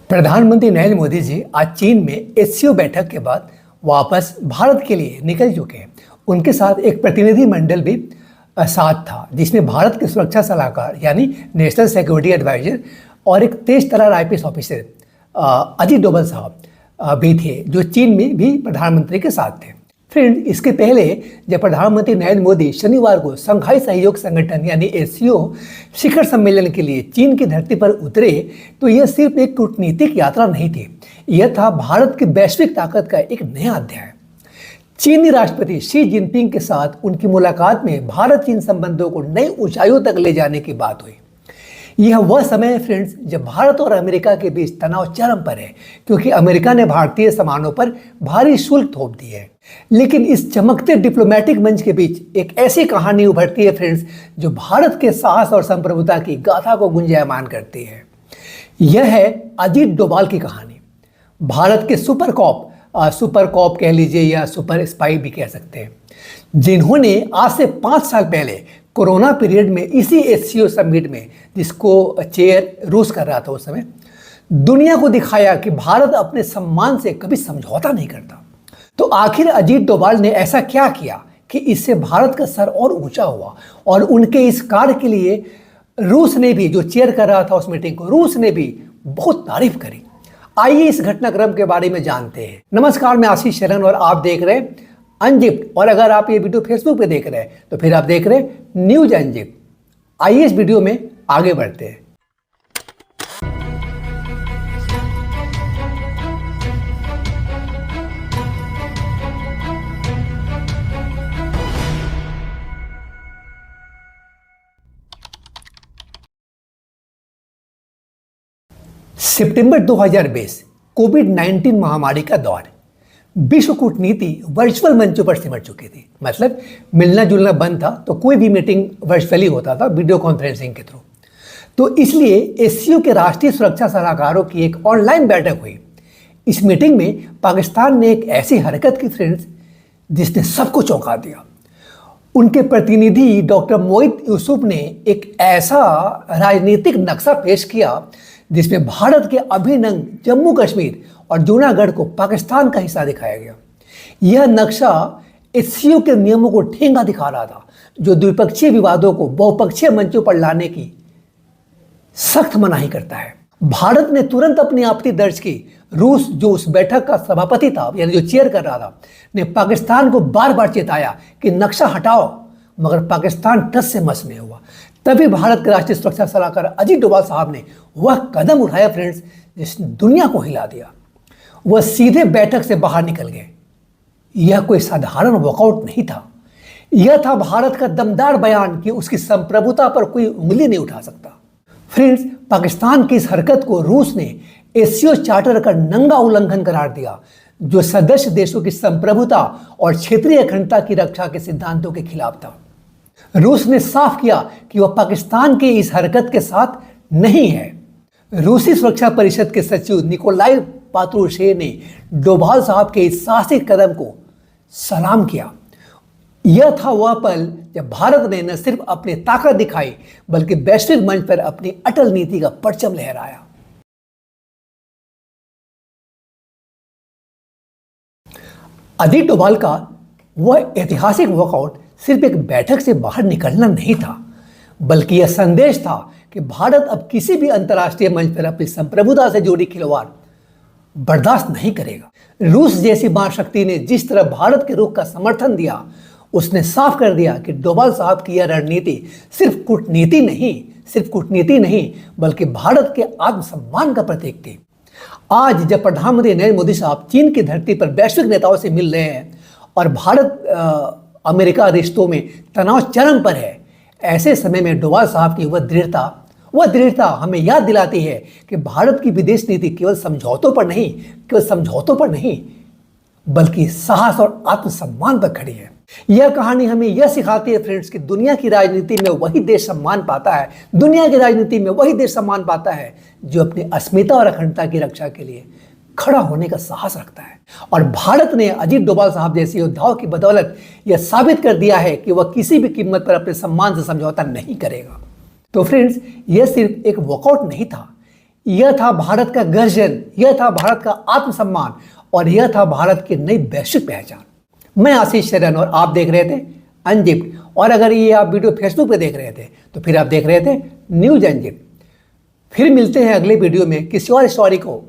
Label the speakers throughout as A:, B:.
A: प्रधानमंत्री नरेंद्र मोदी जी आज चीन में एससीओ बैठक के बाद वापस भारत के लिए निकल चुके हैं। उनके साथ एक प्रतिनिधि मंडल भी साथ था, जिसमें भारत के सुरक्षा सलाहकार यानी नेशनल सिक्योरिटी एडवाइजर और एक तेज तर्रार आईपीएस ऑफिसर अजीत डोभाल साहब भी थे, जो चीन में भी प्रधानमंत्री के साथ थे। फ्रेंड, इसके पहले जब प्रधानमंत्री नरेंद्र मोदी शनिवार को शंघाई सहयोग संगठन यानी एससीओ शिखर सम्मेलन के लिए चीन की धरती पर उतरे, तो यह सिर्फ एक कूटनीतिक यात्रा नहीं थी, यह था भारत की वैश्विक ताकत का एक नया अध्याय। चीनी राष्ट्रपति शी जिनपिंग के साथ उनकी मुलाकात में भारत चीन संबंधों को नई ऊंचाइयों तक ले जाने की बात हुई। यह वह समय है फ्रेंड्स, जब भारत और अमेरिका के बीच तनाव चरम पर है, क्योंकि अमेरिका ने भारतीय सामानों पर भारी शुल्क थोप दी है। लेकिन इस चमकते डिप्लोमेटिक मंच के बीच एक ऐसी कहानी उभरती है फ्रेंड्स, जो भारत के साहस और संप्रभुता की गाथा को गुंजायमान करती है। यह है अजीत डोभाल की कहानी। भारत के सुपर कॉप कह लीजिए या सुपर स्पाई भी कह सकते हैं, जिन्होंने आज से 5 साल पहले कोरोना पीरियड में इसी एससीओ समिट में, जिसको चेयर रूस कर रहा था उस समय, दुनिया को दिखाया कि भारत अपने सम्मान से कभी समझौता नहीं करता। तो आखिर अजीत डोभाल ने ऐसा क्या किया कि इससे भारत का सर और ऊंचा हुआ, और उनके इस कार्य के लिए रूस ने भी, जो चेयर कर रहा था उस मीटिंग को, रूस ने भी बहुत तारीफ करी। आइए इस घटनाक्रम के बारे में जानते हैं। नमस्कार, मैं आशीष शरण और आप देख रहे हैं अनजिप्ड। और अगर आप ये वीडियो फेसबुक पे देख रहे हैं तो फिर आप देख रहे हैं न्यूज अनजिप्ड। आइए इस वीडियो में आगे बढ़ते हैं। सितंबर 2020 कोविड-19 महामारी का दौर, विश्व कूटनीति वर्चुअल मंचों पर सिमट चुकी थी। मतलब मिलना जुलना बंद था, तो कोई भी मीटिंग वर्चुअली होता था, वीडियो कॉन्फ्रेंसिंग के थ्रू। तो इसलिए एससीओ के राष्ट्रीय सुरक्षा सलाहकारों की एक ऑनलाइन बैठक हुई। इस मीटिंग में पाकिस्तान ने एक ऐसी हरकत की फ्रेंड्स, जिसने सबको चौंका दिया। उनके प्रतिनिधि डॉक्टर मोहित यूसुफ ने एक ऐसा राजनीतिक नक्शा पेश किया जिसमें भारत के अभिन्न जम्मू कश्मीर और जूनागढ़ को पाकिस्तान का हिस्सा दिखाया गया। यह नक्शा एससीओ के नियमों को ठेंगा दिखा रहा था, जो द्विपक्षीय विवादों को बहुपक्षीय मंचों पर लाने की सख्त मनाही करता है। भारत ने तुरंत अपनी आपत्ति दर्ज की। रूस, जो उस बैठक का सभापति था यानी जो चेयर कर रहा था, ने पाकिस्तान को बार बार चेताया कि नक्शा हटाओ, मगर पाकिस्तान टस से मस नहीं हुआ। तभी भारत के राष्ट्रीय सुरक्षा सलाहकार अजीत डोभाल साहब ने वह कदम उठाया फ्रेंड्स, जिसने दुनिया को हिला दिया। वह सीधे बैठक से बाहर निकल गए। यह कोई साधारण वॉकआउट नहीं था, यह था भारत का दमदार बयान कि उसकी संप्रभुता पर कोई उंगली नहीं उठा सकता। फ्रेंड्स, पाकिस्तान की इस हरकत को रूस ने एससीओ चार्टर का नंगा उल्लंघन करार दिया, जो सदस्य देशों की संप्रभुता और क्षेत्रीय अखंडता की रक्षा के सिद्धांतों के खिलाफ था। रूस ने साफ किया कि वह पाकिस्तान की इस हरकत के साथ नहीं है। रूसी सुरक्षा परिषद के सचिव निकोलाई पात्रुशेव ने डोभाल साहब के इस साहसिक कदम को सलाम किया। यह था वह पल जब भारत ने न सिर्फ अपनी ताकत दिखाई, बल्कि वैश्विक मंच पर अपनी अटल नीति का परचम लहराया। अजीत डोभाल का वह ऐतिहासिक वॉकआउट सिर्फ एक बैठक से बाहर निकलना नहीं था, बल्कि यह संदेश था कि भारत अब किसी भी अंतर्राष्ट्रीय मंच पर अपनी संप्रभुता से जुड़ी खिलवाड़ बर्दाश्त नहीं करेगा। रूस जैसी महाशक्ति ने जिस तरह भारत के रुख का समर्थन दिया, उसने साफ कर दिया कि डोभाल साहब की यह रणनीति सिर्फ कूटनीति नहीं, बल्कि भारत के आत्मसम्मान का प्रतीक थी। आज जब प्रधानमंत्री नरेंद्र मोदी साहब चीन की धरती पर वैश्विक नेताओं से मिल रहे हैं और भारत अमेरिका रिश्तों में तनाव चरम पर है, ऐसे समय में डोभाल साहब की वह दृढ़ता हमें याद दिलाती है कि भारत की विदेश नीति केवल समझौतों पर नहीं, बल्कि साहस और आत्मसम्मान पर खड़ी है। यह कहानी हमें यह सिखाती है फ्रेंड्स कि दुनिया की राजनीति में वही देश सम्मान पाता है जो अपनी अस्मिता और अखंडता की रक्षा के लिए खड़ा होने का साहस रखता है। और भारत ने अजीत डोभाल साहब जैसे योद्धाओं की बदौलत यह साबित कर दिया है कि वह किसी भी कीमत पर अपने सम्मान से समझौता नहीं करेगा। तो फ्रेंड्स, यह सिर्फ एक वॉकआउट नहीं था, यह था भारत का गर्जन, यह था भारत का आत्मसम्मान और यह था भारत की नई वैश्विक पहचान। मैं आशीष शरण और आप देख रहे थे अनजिप्ड। और अगर ये आप वीडियो फेसबुक पे देख रहे थे तो फिर आप देख रहे थे न्यूज अनजिप्ड। फिर मिलते हैं अगले वीडियो में किसी और स्टोरी को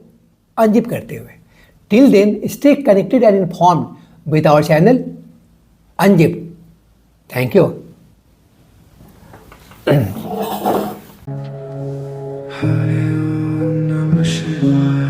A: अनजिप करते हुए। Till then stay connected and informed with our channel unzipped. Thank you.
B: Hare Om Namah Shivaya.